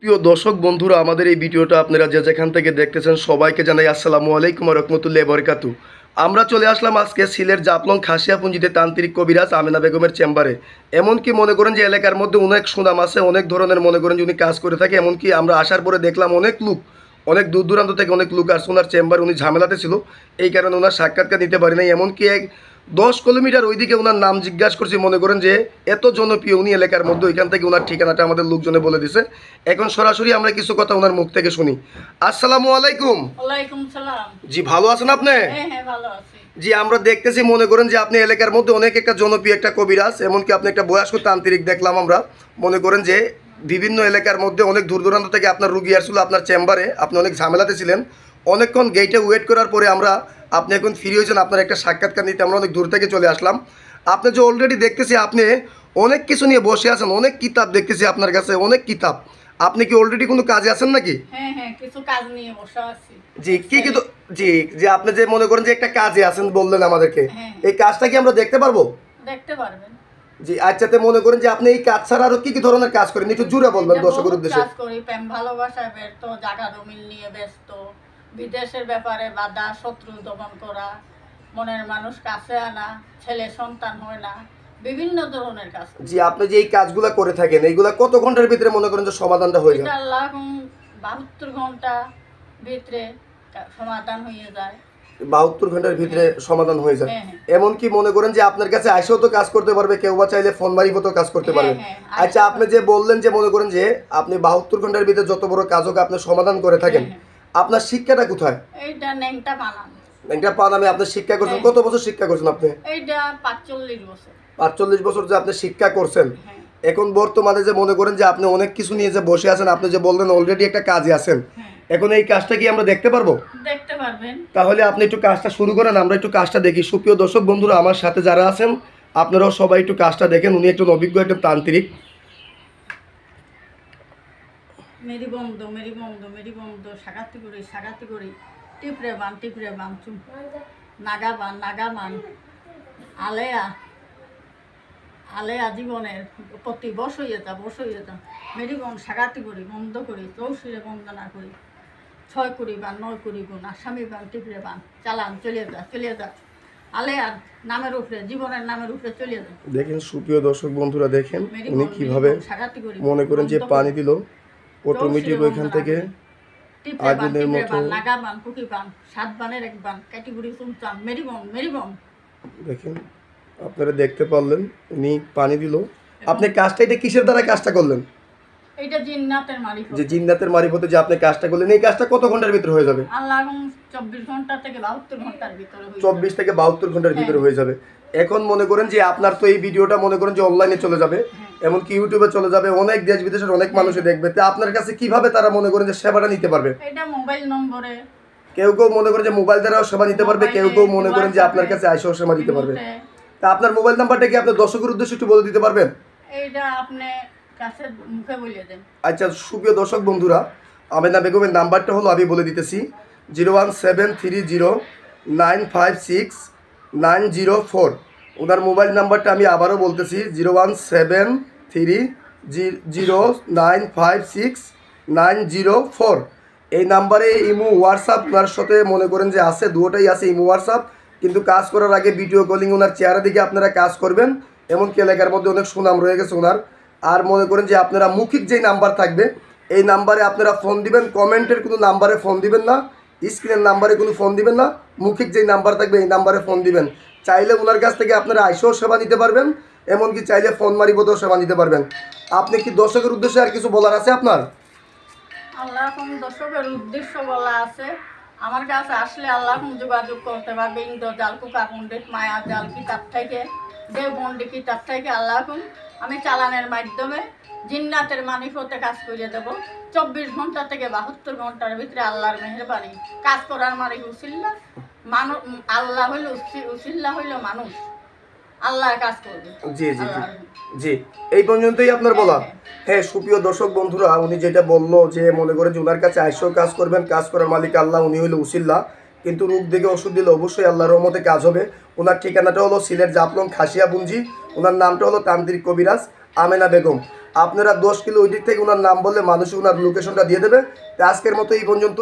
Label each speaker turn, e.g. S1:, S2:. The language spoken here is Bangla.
S1: প্রিয় দর্শক বন্ধুরা, আমাদের এই ভিডিওটা আপনারা যে যেখান থেকে দেখতেছেন সবাইকে জানাই আসসালামু আলাইকুম ওয়া রাহমাতুল্লাহি ওয়া বারাকাতুহু। আমরা চলে আসলাম আজকে সিলেট জাফলং খাসিয়াপুঞ্জিতে তান্ত্রিক কবিরাজ আমেনা বেগমের চেম্বারে। এমনকি মনে করেন যে এলাকার মধ্যে অনেক সুনাম আছে, অনেক ধরনের মনে করেন যে উনি কাজ করে থাকে। এমনকি আমরা আসার পরে দেখলাম অনেক লোক, অনেক দূর দূরান্ত থেকে অনেক লোক আসছে ওনার চেম্বার। উনি ঝামেলাতে ছিল, এই কারণে ওনার সাক্ষাৎকার নিতে পারি নাই। এমনকি 10 কিলোমিটার ওইদিকে ওনার নাম জিজ্ঞাসা করছি, মনে করেন যে এত জনপ্রিয় উনি এলাকার মধ্যে। ওইখান থেকে ওনার ঠিকানাটা আমাদের লোকজনে বলে দিছে। এখন সরাসরি আমরা কিছু কথা ওনার মুখ থেকে শুনি। আসসালামু আলাইকুম।
S2: ওয়ালাইকুম সালাম।
S1: জি, ভালো আছেন আপনি?
S2: হ্যাঁ ভালো আছি।
S1: জি, আমরা দেখতেছি মনে করেন যে আপনি এলাকার মধ্যে অনেক একটা জনপ্রিয় একটা কবিরাজ। এমনকি আপনি একটা বয়স্ক তান্ত্রিক দেখলাম আমরা। মনে করেন যে বিভিন্ন এলাকার মধ্যে অনেক দূর দূরান্ত থেকে আপনার রুগী আসছিল আপনার চেম্বারে। আপনি অনেক ঝামেলাতে ছিলেন, অনেকক্ষণ গেটে ওয়েট করার পরে আমরা আপনি এখন ফ্রি হয়েছেন আপনার একটা সাক্ষাৎকার নিতে। আমরা অনেক দূর থেকে চলে আসলাম। আপনি যে অলরেডি দেখতেছি আপনি অনেক কিছু নিয়ে বসে আছেন, অনেক কিতাব দেখতেছি আপনার কাছে, অনেক কিতাব। আপনি কি অলরেডি কোনো কাজে আছেন নাকি?
S2: হ্যাঁ কিছু কাজ নিয়ে বসে আছি।
S1: জি, কি কিন্তু জি, যে আপনি যে মনে করেন যে একটা কাজে আছেন বললেন আমাদেরকে,
S2: হ্যাঁ।
S1: এই কাজটা কি আমরা দেখতে পারবো?
S2: দেখতে পারবেন।
S1: জি, আচ্ছাতে মনে করেন যে আপনি এই কাজ ছাড়া আরো কি কি ধরনের কাজ করেন, একটু জুড়ে বলবেন দর্শকের
S2: বহুত
S1: উদ্দেশ্যে।
S2: কাজ করি, প্রেম ভালোবাসায় ব্যস্ত, জায়গা জমিন নিয়ে ব্যস্ত, বিদেশের ব্যাপারে বাধা, শত্রু দমন করা, মনের মানুষ কাছে আনা, ছেলে সন্তান হয় না, বিভিন্ন ধরনের কাজ করি।
S1: জি, আপনি যে এই কাজগুলো করে থাকেন এইগুলা কত ঘন্টার ভিতরে মনে করেন যে সমাধানটা হয়ে যায়?
S2: এটা আল্লাহ 72 ঘন্টা ভিতরে সমাধান হয়ে যায়।
S1: 72 ঘন্টার ভিতরে সমাধান হয়ে যায়।
S2: হ্যাঁ, হ্যাঁ।
S1: এমনকি মনে করেন যে আপনার কাছে আইসেও তো কাজ করতে পারবে, কেউ বা চাইলে ফোন মারিফতও কাজ করতে পারবে।
S2: হ্যাঁ,
S1: আচ্ছা, আপনি যে বললেন যে মনে করেন যে আপনি 72 ঘন্টার ভিতরে যত বড় কাজ হোক আপনি সমাধান করে থাকেন, আপনার শিক্ষাটা কোথায়?
S2: এইটা নেংটা বানান।
S1: একটা পানামে আপনি শিক্ষা করছেন, কত বছর শিক্ষা করছেন আপনি?
S2: এইটা 45 বছর।
S1: 45 বছর যে আপনি শিক্ষা করছেন।
S2: হ্যাঁ।
S1: এখন বর্তমানে যে মনে করেন যে আপনি অনেক কিছু নিয়ে যে বসে আছেন, আপনি যে বললেন অলরেডি একটা কাজে আছেন,
S2: হ্যাঁ।
S1: এখন এই কাজটা কি আমরা দেখতে পারবো?
S2: দেখতে পারবেন।
S1: তাহলে আপনি একটু কাজটা শুরু করেন, আমরা একটু কাজটা দেখি। সুপ্রিয় দর্শক বন্ধুরা, আমার সাথে যারা আছেন আপনারাও সবাই একটু কাজটা দেখেন। উনি একজন অভিজ্ঞ একটা তান্ত্রিক।
S2: মেরি বন্ধ মেরি বন্ধ মেরি বন্ধ, সাগাতি করি টিপরে বান চুম নাগা বান আলেয়া আলেয়া জীবনের প্রতি বস হইয়ে যা মেরি বন সাগাতি করি বন্ধ করি, চৌশিরে বন্দনা করি, 6 করি বান 9 করি গুণ আসামি বান টিপরে বান চালান চলে যা আলেয়ার নামের উপরে, জীবনের নামের উপরে চলে যা।
S1: দেখেন সুপ্রিয় দর্শক বন্ধুরা, দেখেন
S2: মেরি
S1: উনি
S2: বন,
S1: কিভাবে
S2: সাগাতি করি
S1: মনে করেন যে
S2: বন্ধ
S1: পানি
S2: করি,
S1: দিল অটোমেটিক ওইখান থেকে আগুনের মতো।
S2: নাগা বান কুকি বান 7 বানের 1 বান ক্যাটেগরি চুমচাম মেরি বম।
S1: দেখেন আপনারা দেখতে পারলেন উনি পানি দিল। আপনি কাজটা এটা কিসের দ্বারা কাজটা করলেন?
S2: এইটা জিন্নাতের মারিফত।
S1: যে জিন্নাতের মারিফতে যে আপনি কাজটা করলেন, এই কাজটা কত ঘন্টার ভিতরে হয়ে যাবে?
S2: আল্লাহ 24 ঘন্টা থেকে 72 ঘন্টার ভিতরে হয়ে যাবে।
S1: 24 থেকে 72 ঘন্টার ভিতরে হয়ে যাবে। এখন মনে করেন যে আপনার তো এই ভিডিওটা মনে করেন যে অনলাইনে চলে যাবে, এমনকি ইউটিউবে চলে যাবে, অনেক দেশ বিদেশের অনেক মানুষই দেখবে। তো আপনার কাছে কিভাবে তারা মনে করেন যে সেবাটা নিতে পারবে?
S2: এটা মোবাইল নম্বরে
S1: কেউ মনে করেন যে মোবাইল দ্বারাও সেবা নিতে পারবে, কেউ মনে করেন যে আপনার কাছে আইসেও সেবা দিতে পারবে। তা আপনার মোবাইল নাম্বারটা কি আপনার দর্শকের উদ্দেশ্যে একটু বলে দিতে পারবেন?
S2: এইটা আপনি কাছে মুখে বলে দেন।
S1: আচ্ছা, সুপ্রিয় দর্শক বন্ধুরা, আমেনা বেগমের নাম্বারটা হলো আমি বলে দিতেছি 01730956904। ওনার মোবাইল নাম্বারটা আমি আবারও বলতেছি 0173009569004। এই নাম্বারে ইমো হোয়াটসঅ্যাপ ওনার সাথে মনে করেন যে আছে, দুটোটাই আছে, ইমো হোয়াটসঅ্যাপ। কিন্তু কাজ করার আগে ভিডিও কলিং ওনার চেহারা দিকে আপনারা কাজ করবেন। এমনকি এলাকার মধ্যে অনেক সুনাম রয়ে গেছে ওনার। আর মনে করেন যে আপনারা মৌখিক যেই নাম্বার থাকবে এই নাম্বারে আপনারা ফোন দিবেন, কমেন্টের কোনো নাম্বারে ফোন দিবেন না, স্ক্রিনের নাম্বারে কোনো ফোন দিবেন না, মৌখিক যেই নাম্বার থাকবে এই নাম্বারে ফোন দিবেন। চাইলে ওনার কাছ থেকে আপনারা আইসেও সেবা নিতে পারবেন, এমনকি চাইলে ফোন মারিবতেও সেবা নিতে পারবেন। আপনি কি দর্শকের উদ্দেশ্যে আর কিছু বলার আছে আপনার?
S2: আল্লাহ দর্শকের উদ্দেশ্য বলা আছে, আমার কাছে আসলে আল্লাহ যোগাযোগ করতে পারবে। ইন্দো জাল কুকা পণ্ডিত মায়া জাল কিতাব থেকে, দেব পণ্ডিত কিতাব থেকে আল্লাহ আমি চালানের মাধ্যমে জিন্নাতের মানিফতে কাজ করিয়ে দেবো। 24 ঘন্টা থেকে 72 ঘন্টার ভিতরে আল্লাহর মেহেরবানি কাজ করার মালিক উসিল্লা মানুষ। আল্লাহ হইল উসিল্লা হইল মানুষ, আল্লাহ কাজ করবে।
S1: জি জি জি জি, এই পর্যন্তই আপনার বলা। হ্যাঁ সুপ্রিয় দর্শক বন্ধুরা, উনি যেটা বললো যে মনে করেন যে ওনার কাছে আইসেও কাজ করবেন, কাজ করার মালিক আল্লাহ, উনি হইল উসিল্লা। কিন্তু রোগ দেখে ওষুধ দিলে অবশ্যই আল্লাহর রহমতে কাজ হবে। ওনার ঠিকানাটা হলো সিলেট জাফলং খাসিয়াপুঞ্জি। ওনার নামটা হলো তান্ত্রিক কবিরাজ আমেনা বেগম। আপনারা 10 কিলো ওই দিক থেকে ওনার নাম বললে মানুষ ওনার লোকেশনটা দিয়ে দেবে। তো আজকের মতো এই পর্যন্ত।